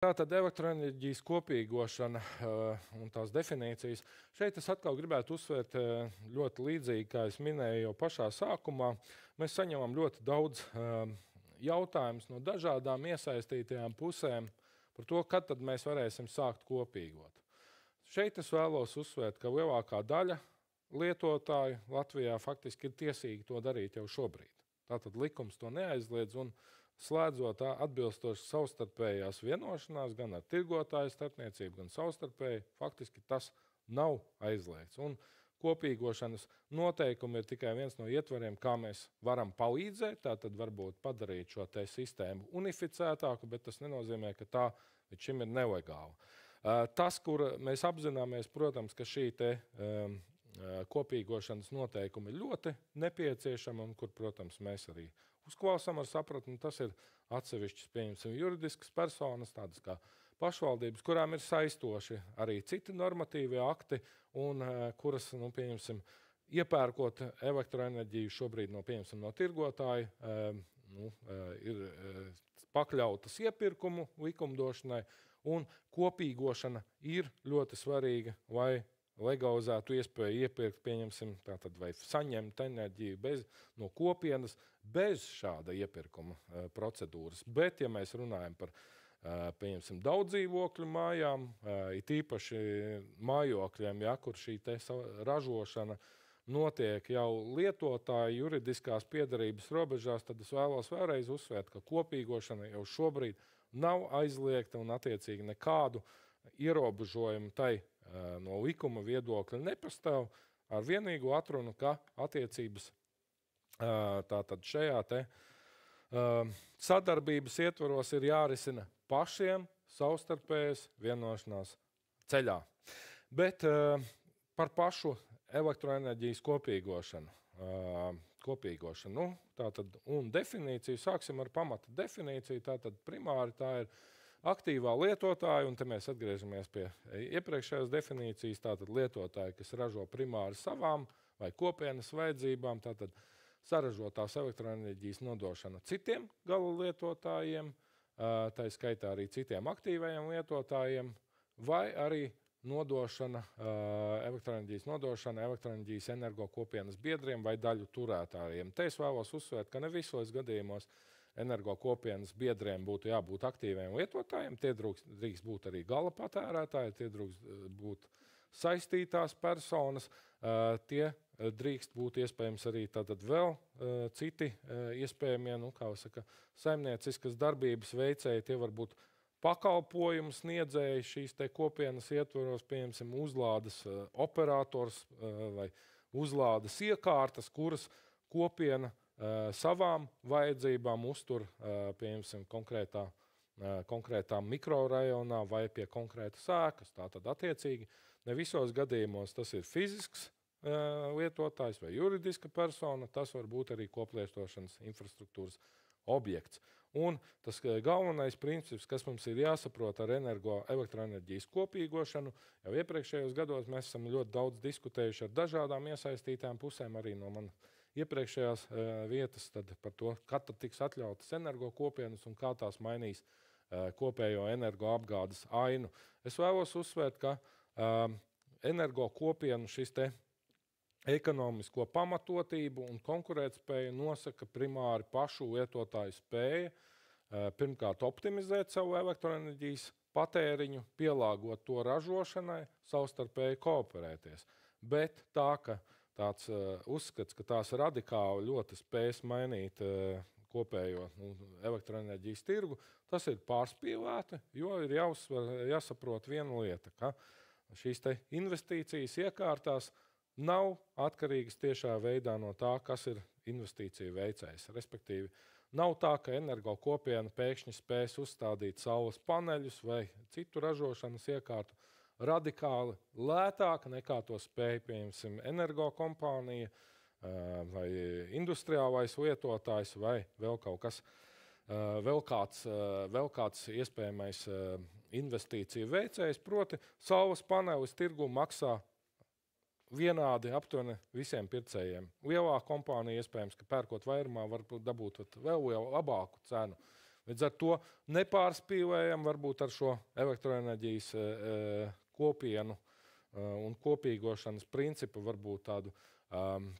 Tātad elektroenerģijas kopīgošana un tās definīcijas. Šeit es atkal gribētu uzsvērt ļoti līdzīgi, kā es minēju jau pašā sākumā. Mēs saņemam ļoti daudz jautājumus no dažādām iesaistītajām pusēm par to, kad tad mēs varēsim sākt kopīgot. Šeit es vēlos uzsvērt, ka lielākā daļa lietotāju Latvijā faktiski ir tiesīgi to darīt jau šobrīd. Tātad likums to neaizliedz un slēdzot atbilstoši savstarpējās vienošanās gan ar tirgotāju starpniecību, gan savstarpēji, faktiski tas nav aizliegts. Un kopīgošanas noteikumi ir tikai viens no ietvariem, kā mēs varam palīdzēt, tātad varbūt padarīt šo te sistēmu unificētāku, bet tas nenozīmē, ka tā līdz šim ir nelegāla. Tas, kur mēs apzināmies, protams, ka šī te kopīgošanas noteikumi ir ļoti nepieciešami un kur, protams, mēs arī uzklausām ar sapratni. Tas ir atsevišķas, pieņemsim, juridiskas personas, tādas kā pašvaldības, kurām ir saistoši arī citi normatīvie akti un kuras, pieņemsim, iepērkot elektroenerģiju šobrīd no tirgotāja, ir pakļautas iepirkumu likumdošanai un kopīgošana ir ļoti svarīga, lai legalizētu iespēju iepirkt, pieņemsim, tātad vai saņemt enerģiju no kopienas bez šāda iepirkuma procedūras. Bet, ja mēs runājam par, pieņemsim, daudz dzīvokļu mājām, it īpaši mājokļiem, kur šī te ražošana notiek jau lietotāja juridiskās piederības robežās, tad es vēlos vēlreiz uzsvērt, ka kopīgošana jau šobrīd nav aizliegta un attiecīgi nekādu ierobežojumu tai no likuma viedokļa nepastāv, ar vienīgu atrunu, ka attiecības tātad šajā te sadarbības ietvaros ir jārisina pašiem savstarpējas vienošanās ceļā. Bet par pašu elektroenerģijas kopīgošanu tātad, un definīciju, sāksim ar pamata definīciju, tātad primāri tā ir aktīvā lietotāja, un te mēs atgriežamies pie iepriekšējās definīcijas, tātad lietotāji, kas ražo primāri savām vai kopienas vajadzībām, tātad saražotās elektroenerģijas nodošana citiem gala lietotājiem, tā skaitā arī citiem aktīvajiem lietotājiem, vai arī elektroenerģijas energo kopienas biedriem vai daļu turētājiem. Te es vēlos uzsvērt, ka ne visos gadījumos energo kopienas biedriem būtu jābūt aktīviem lietotājiem, tie drīkst būt arī gala patērētāji, tie drīkst būt saistītās personas, tie drīkst būt iespējams arī tātad vēl citi iespējamie, saimnieciskas darbības veicēji, tie var būt pakalpojumu sniedzēji šīs te kopienas ietvaros, pieņemsim, uzlādes operators vai uzlādes iekārtas, kuras kopiena savām vajadzībām uztur, pieņemsim, konkrētā mikrorajonā vai pie konkrētas ēkas. Tātad attiecīgi ne visos gadījumos tas ir fizisks lietotājs vai juridiska persona, tas var būt arī koplietošanas infrastruktūras objekts. Un tas galvenais princips, kas mums ir jāsaprot ar elektroenerģijas kopīgošanu, jau iepriekšējos gados mēs esam ļoti daudz diskutējuši ar dažādām iesaistītām pusēm, arī no man iepriekšējās vietas par to, kad tad tiks atļautas energo kopienas un kā tās mainīs kopējo energo apgādes ainu. Es vēlos uzsvērt, ka energo kopienu šis te ekonomisko pamatotību un konkurētspēju nosaka primāri pašu lietotāju spēja pirmkārt optimizēt savu elektroenerģijas patēriņu, pielāgot to ražošanai, savstarpēji kooperēties. Bet tā, ka tāds uzskats, ka tās radikāli ļoti spējas mainīt kopējo elektroenerģijas tirgu, tas ir pārspīlēti, jo ir jāsaprot viena lieta, ka šīs te investīcijas iekārtās nav atkarīgas tiešā veidā no tā, kas ir investīciju veicējs. Respektīvi, nav tā, ka energo kopiena pēkšņi spēs uzstādīt saules paneļus vai citu ražošanas iekārtu radikāli lētāk nekā to spēja, pieņemsim, energo kompānija vai industriālais lietotājs vai vēl kaut kas, vēl kāds iespējamais investīciju veicējs. Proti, saules panelis tirgu maksā vienādi aptuveni visiem pircējiem. Lielā kompānija iespējams, ka pērkot vairumā var dabūt vēl labāku cenu. Līdz ar to nepārspīlējam varbūt ar šo elektroenerģijas kopienu un kopīgošanas principu varbūt tādu,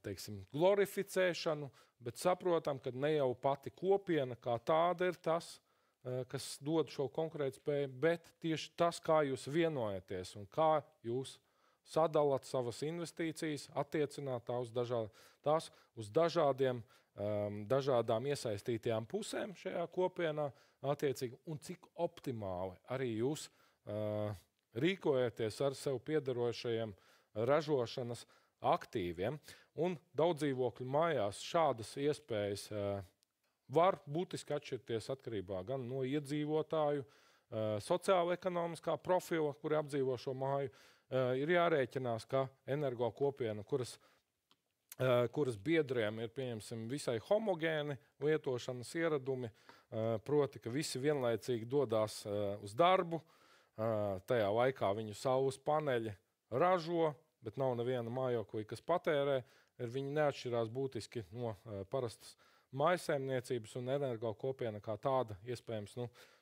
teiksim, glorificēšanu, bet saprotam, ka ne jau pati kopiena kā tāda ir tas, kas dod šo konkurētspēju, bet tieši tas, kā jūs vienojaties un kā jūs sadalat savas investīcijas, attiecināt tās uz dažādām iesaistītajām pusēm šajā kopienā, attiecīgi, un cik optimāli arī jūs rīkojaties ar sev piederošajiem ražošanas aktīviem. Un daudzdzīvokļu mājās šādas iespējas var būtiski atšķirties atkarībā gan no iedzīvotāju, sociāla-ekonomiskā profila, kuri apdzīvo šo māju. Ir jārēķinās, ka energokopiena, kuras biedriem ir, pieņemsim, visai homogēni lietošanas ieradumi, proti, ka visi vienlaicīgi dodās uz darbu, tajā laikā viņu saules paneļi ražo, bet nav neviena mājoklī, kas patērē, viņi neatšķirās būtiski no parastas mājsaimniecības, un energokopiena kā tāda, iespējams,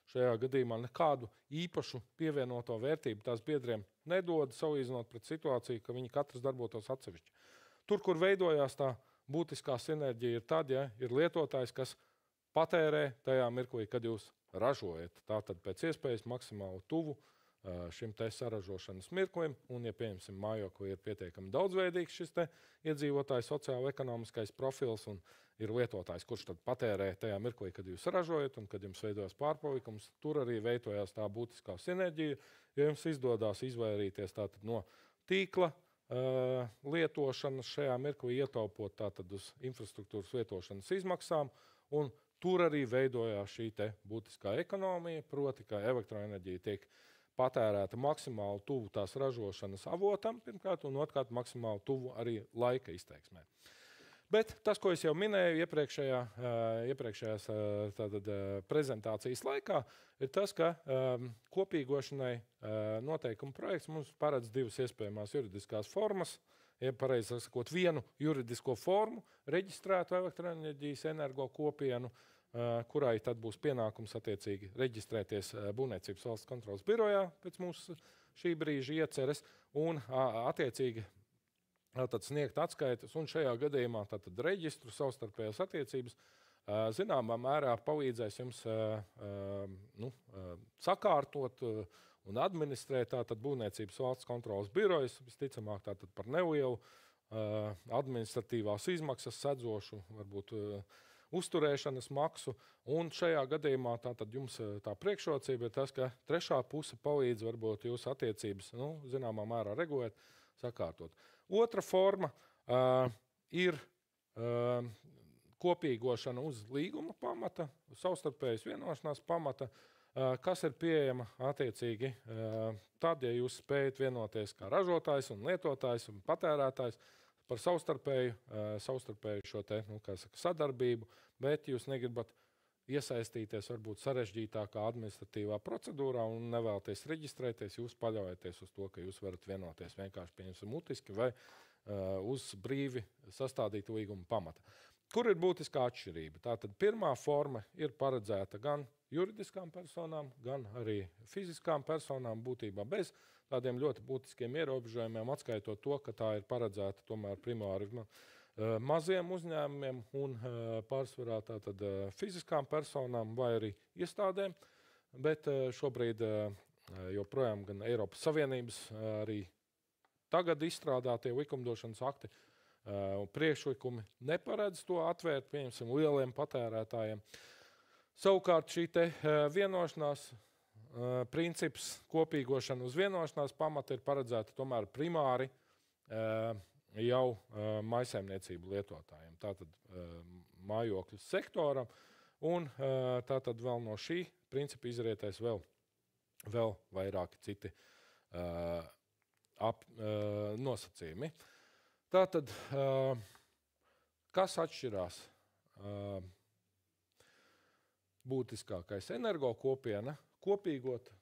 šajā gadījumā nekādu īpašu pievienoto vērtību tās biedriem nedod, salīdzinot pret situāciju, ka viņi katrs darbotos atsevišķi. Tur, kur veidojās tā būtiskā sinerģija, ir tad, ja ir lietotājs, kas patērē tajā mirklī, kad jūs ražojat. Tātad pēc iespējas maksimāli tuvu šim te saražošanas mirklim, un, ja pieņemsim mājokli, ir pietiekami daudzveidīgs šis te iedzīvotāju sociāla-ekonomiskais profils, un ir lietotājs, kurš tad patērē tajā mirklī, kad jūs ražojat, un kad jums veidojas pārpalikums, tur arī veidojās tā būtiskā sinerģija, ja jums izdodas izvairīties tātad no tīkla lietošanas šajā mirklī, ietaupot tātad uz infrastruktūras lietošanas izmaksām, un tur arī veidojās šī te būtiskā ekonomija, proti, ka elektroenerģija tiek patērēta maksimāli tuvu tās ražošanas avotam, pirmkārt, un otrkārt maksimāli tuvu arī laika izteiksmē. Bet tas, ko es jau minēju iepriekšējās prezentācijas laikā, ir tas, ka kopīgošanai noteikuma projekts mums paredz divas iespējamās juridiskās formas, ja pareizi sakot, vienu juridisko formu, reģistrētu elektroenerģijas energokopienu, kurai tad būs pienākums attiecīgi reģistrēties Būvniecības valsts kontroles birojā pēc mūsu šī brīža ieceres un attiecīgi tad sniegt atskaites, un šajā gadījumā tātad reģistru savstarpējās attiecības zināmā mērā palīdzēs jums sakārtot un administrēt tātad Būvniecības valsts kontroles birojas, visticamāk tātad par nelielu administratīvās izmaksas sedzošu, varbūt uzturēšanas maksu, un šajā gadījumā tātad jums tā priekšrocība ir tas, ka trešā puse palīdz varbūt jūsu attiecības, zināmā mērā regulēt, sakārtot. Otra forma ir kopīgošana uz līguma pamata, savstarpējas vienošanās pamata, kas ir pieejama attiecīgi tad, ja jūs spējat vienoties kā ražotājs un lietotājs un patērētājs par savstarpēju šo te, sadarbību, bet jūs negribat iesaistīties varbūt sarežģītākā administratīvā procedūrā un nevēlaties reģistrēties, jūs paļaujaties uz to, ka jūs varat vienoties vienkārši pieņemsim mutiski vai uz brīvi sastādītu līguma pamata. Kur ir būtiskā atšķirība? Tātad pirmā forma ir paredzēta gan juridiskām personām, gan arī fiziskām personām būtībā bez tādiem ļoti būtiskiem ierobežojumiem, atskaitot to, ka tā ir paredzēta tomēr primāri maziem uzņēmumiem un pārsvarā tātad fiziskām personām vai arī iestādēm, bet šobrīd joprojām gan Eiropas Savienības arī tagad izstrādātie likumdošanas akti priekšlikumi neparedz to atvērt, pieņemsim, lieliem patērētājiem. Savukārt šī te vienošanās princips kopīgošana uz vienošanās pamata ir paredzēta tomēr primāri jau mājsaimniecību lietotājiem, tātad mājokļu sektoram, un tātad vēl no šī principa izrietēs vēl vairāki citi nosacījumi. Tātad, kas atšķirās? Būtiskākais energokopiena, kopīgot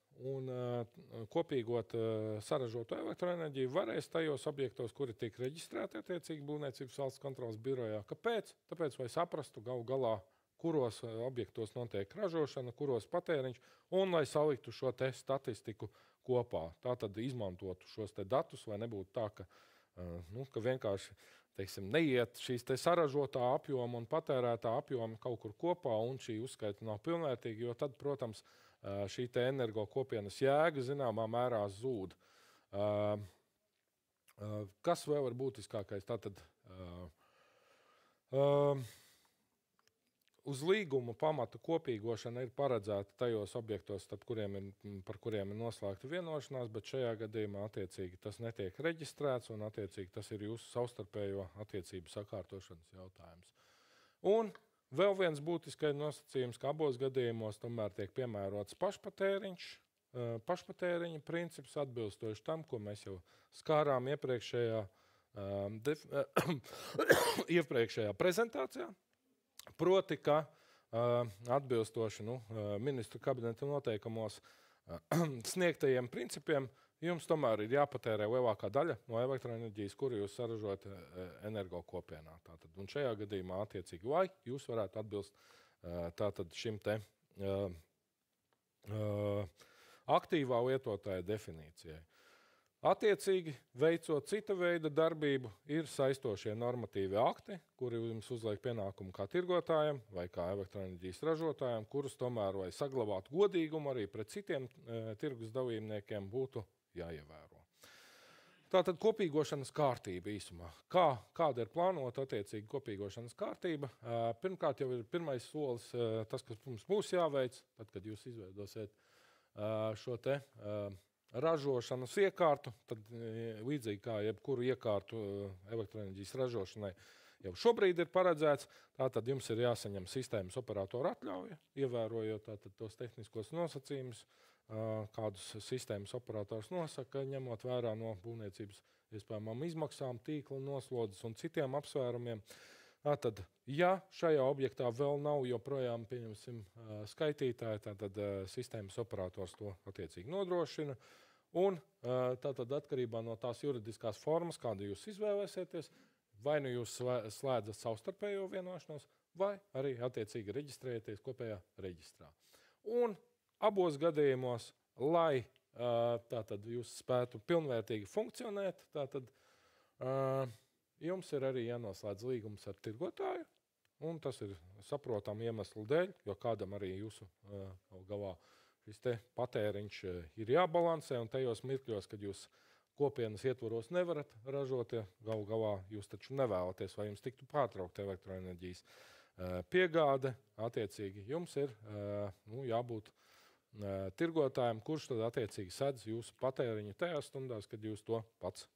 saražoto elektroenerģiju varēs tajos objektos, kuri tiek reģistrēti attiecīgi Būvniecības valsts kontroles birojā. Kāpēc? Tāpēc, lai saprastu galu galā kuros objektos notiek ražošana, kuros patēriņš, un lai saliktu šo te statistiku kopā. Tātad izmantotu šos te datus, lai nebūtu tā, ka vienkārši neiet šīs te saražotā apjoma un patērētā apjoma kaut kur kopā, un šī uzskaita nav pilnvērtīga, jo tad, protams, šī te energo kopienas jēga zināmā mērā zūd. Kas vēl ir būtiskākais? Tātad uz līguma pamata kopīgošana ir paredzēta tajos objektos, par kuriem ir noslēgta vienošanās, bet šajā gadījumā attiecīgi tas netiek reģistrēts un attiecīgi tas ir jūsu savstarpējo attiecību sakārtošanas jautājums. Un vēl viens būtiskais nosacījums, ka abos gadījumos tomēr tiek piemērots pašpatēriņš, pašpatēriņa princips atbilstoši tam, ko mēs jau skārām iepriekšējā prezentācijā. Proti, ka atbilstoši ministru kabineta noteikumos sniegtajiem principiem jums tomēr ir jāpatērē lielākā daļa no elektroenerģijas, kuru jūs saražojat energo kopienā. Tātad, un šajā gadījumā attiecīgi, lai jūs varētu atbilst tātad šim te aktīvā lietotāja definīcijai. Attiecīgi, veicot cita veida darbību, ir saistošie normatīvi akti, kuri jums uzliek pienākumu kā tirgotājiem vai kā elektroenerģijas ražotājiem, kurus tomēr, lai saglabātu godīgumu arī pret citiem tirgus dalībniekiem, būtu jāievēro. Tātad kopīgošanas kārtība īsumā. Kāda ir plānota attiecīgi kopīgošanas kārtība? Pirmkārt jau ir pirmais solis, tas, kas mums būs jāveic, tad, kad jūs izveidosiet šo te ražošanas iekārtu, tad līdzīgi kā jebkuru iekārtu elektroenerģijas ražošanai jau šobrīd ir paredzēts, tātad jums ir jāsaņem sistēmas operātora atļauja, ievērojot tātad tos tehniskos nosacījumus, kādus sistēmas operators nosaka, ņemot vērā no būvniecības iespējamām izmaksām, tīkla noslodzes un citiem apsvērumiem. Tātad, ja šajā objektā vēl nav joprojām, pieņemsim, skaitītāji, tātad sistēmas operators to attiecīgi nodrošina. Un tātad atkarībā no tās juridiskās formas, kādu jūs izvēlēsieties, vai nu jūs slēdzat savstarpējo vienošanos, vai arī attiecīgi reģistrējaties kopējā reģistrā. Un abos gadījumos, lai tātad jūs spētu pilnvērtīgi funkcionēt, tātad jums ir arī jānoslēdz līgums ar tirgotāju, un tas ir saprotam iemeslu dēļ, jo kādam arī jūsu galā šis te patēriņš ir jābalansē, un tajos mirkļos, kad jūs kopienas ietvaros nevarat ražot, galā jūs taču nevēlaties, vai jums tiktu pārtraukt elektroenerģijas piegāde, attiecīgi jums ir jābūt tirgotājiem, kurš tad attiecīgi sedz jūsu patēriņu tajās stundās, kad jūs to pats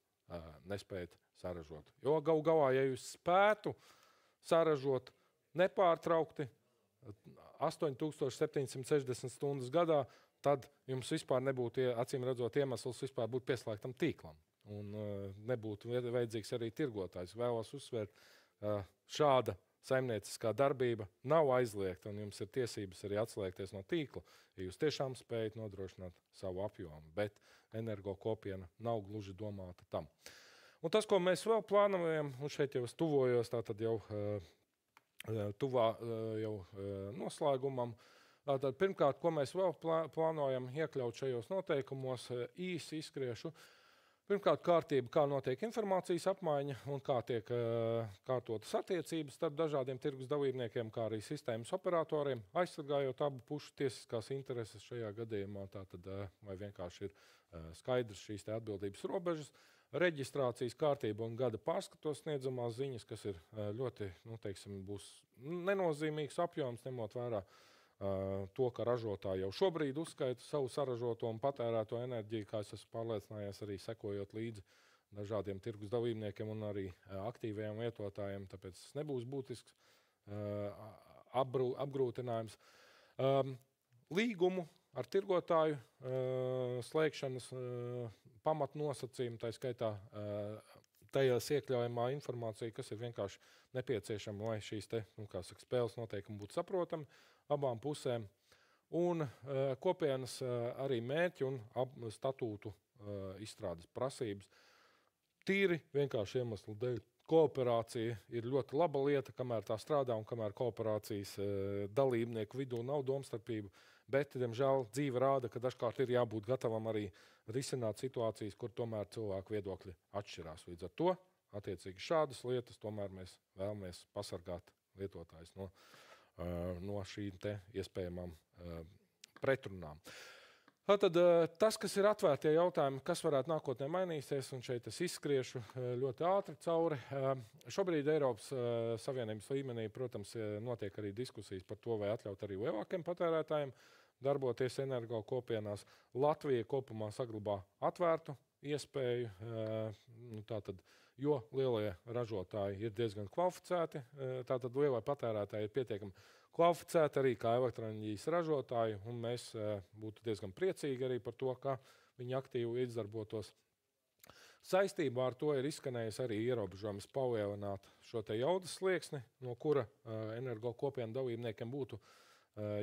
nespējat saražot. Jo galā, ja jūs spētu saražot nepārtraukti 8760 stundas gadā, tad jums vispār nebūtu, acīm redzot, iemesls vispār būt pieslēgtam tīklam. Un nebūtu vajadzīgs arī tirgotājs. Vēlos uzsvērt, šāda saimnieciskā darbība nav aizliegta, un jums ir tiesības arī atslēgties no tīkla, ja jūs tiešām spējat nodrošināt savu apjomu, bet energo kopiena nav gluži domāta tam. Un tas, ko mēs vēl plānojam, un šeit jau es tuvojos, tātad jau tuvā jau noslēgumam, tātad pirmkārt, ko mēs vēl plānojam iekļaut šajos noteikumos, īsi izskriešu. Pirmkārt, kārtība, kā notiek informācijas apmaiņa un kā tiek kārtotas attiecības starp dažādiem tirgus dalībniekiem, kā arī sistēmas operatoriem, aizsargājot abu pušu tiesiskās intereses šajā gadījumā, tātad, vai vienkārši ir skaidrs šīs te atbildības robežas, reģistrācijas kārtība un gada pārskatos sniedzamās ziņas, kas ir ļoti, būs nenozīmīgs apjoms, ņemot vērā to, ka ražotāji jau šobrīd uzskaita savu saražoto un patērēto enerģiju, kā es esmu pārliecinājies arī sekojot līdzi dažādiem tirgus dalībniekiem un arī aktīvajiem lietotājiem, tāpēc tas nebūs būtisks apgrūtinājums. Līgumu ar tirgotāju slēgšanas pamatnosacījumi, tā skaitā tajās iekļaujamā informācija, kas ir vienkārši nepieciešama, lai šīs te, spēles noteikumi būtu saprotami abām pusēm. Un kopienas arī mērķi un statūtu izstrādes prasības tīri vienkārši iemeslu dēļ kooperācija ir ļoti laba lieta, kamēr tā strādā un kamēr kooperācijas dalībnieku vidū nav domstarpību. Bet, diemžēl, dzīve rāda, ka dažkārt ir jābūt gatavam arī risināt situācijas, kur tomēr cilvēku viedokļi atšķirās. Līdz ar to, attiecīgi šādas lietas, tomēr mēs vēlamies pasargāt lietotājus no šīm te iespējamām pretrunām. Tātad tas, kas ir atvērtie jautājumi, kas varētu nākotnē mainīsies, un šeit es izskriešu ļoti ātri cauri. Šobrīd Eiropas Savienības līmenī, protams, notiek arī diskusijas par to, vai atļaut arī lielākiem patērētājiem darboties energo kopienās. Latvija kopumā saglabā atvērtu iespēju, tātad, jo lielie ražotāji ir diezgan kvalificēti, tātad lielie patērētāji ir pietiekami kvalificēti arī kā elektroenerģijas ražotāji, un mēs būtu diezgan priecīgi arī par to, ka viņi aktīvi izdarbotos. Saistībā ar to ir izskanējis arī ierobežojums palielināt šo te jaudas slieksni, no kura energo kopienu dalībniekiem būtu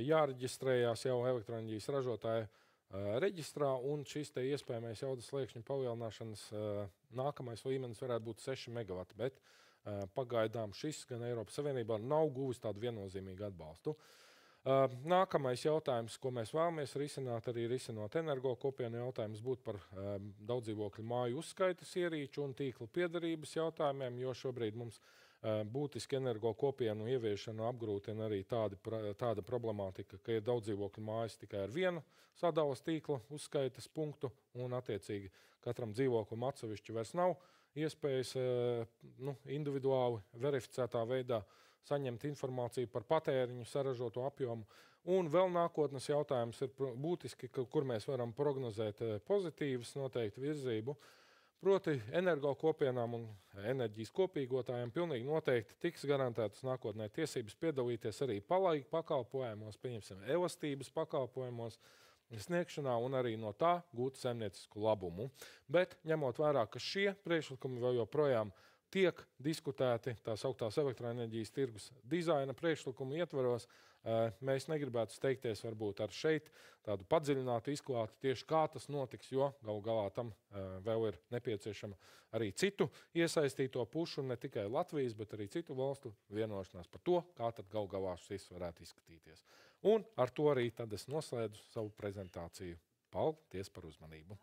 jāreģistrējās jau elektroenerģijas ražotāju reģistrā, un šis te iespējamais jaudas sliekšņa palielināšanas nākamais līmenis varētu būt 6 megavati, bet pagaidām šis gan Eiropas Savienībā nav guvis tādu viennozīmīgu atbalstu. Nākamais jautājums, ko mēs vēlamies risināt, arī risinot energo kopienu jautājums, būtu par daudzdzīvokļu māju uzskaitas ierīču un tīkla piederības jautājumiem, jo šobrīd mums būtiski energo kopienu ieviešanu apgrūtina arī tāda problemātika, ka ir daudzdzīvokļu mājas tikai ar vienu sadalas tīkla uzskaitas punktu, un attiecīgi katram dzīvoklim atsevišķi vairs nav iespējas individuāli verificētā veidā saņemt informāciju par patēriņu, saražoto apjomu. Un vēl nākotnes jautājums ir būtiski, kur mēs varam prognozēt pozitīvas noteikti virzību. Proti energo kopienām un enerģijas kopīgotājiem pilnīgi noteikti tiks garantētas nākotnē tiesības piedalīties arī palaigu pakalpojumos, pieņemsim, elastības pakalpojumos, sniegšanā un arī no tā gūt saimniecisku labumu. Bet, ņemot vērā, ka šie priekšlikumi vēl joprojām tiek diskutēti tās augtās elektroenerģijas tirgus dizaina priekšlikumu ietvaros, mēs negribētu steigties varbūt ar šeit tādu padziļinātu izklāti tieši kā tas notiks, jo galu galā tam vēl ir nepieciešama arī citu iesaistīto pušu, ne tikai Latvijas, bet arī citu valstu vienošanās par to, kā tad galu galā šis varētu izskatīties. Un ar to arī tad es noslēdzu savu prezentāciju. Paldies par uzmanību!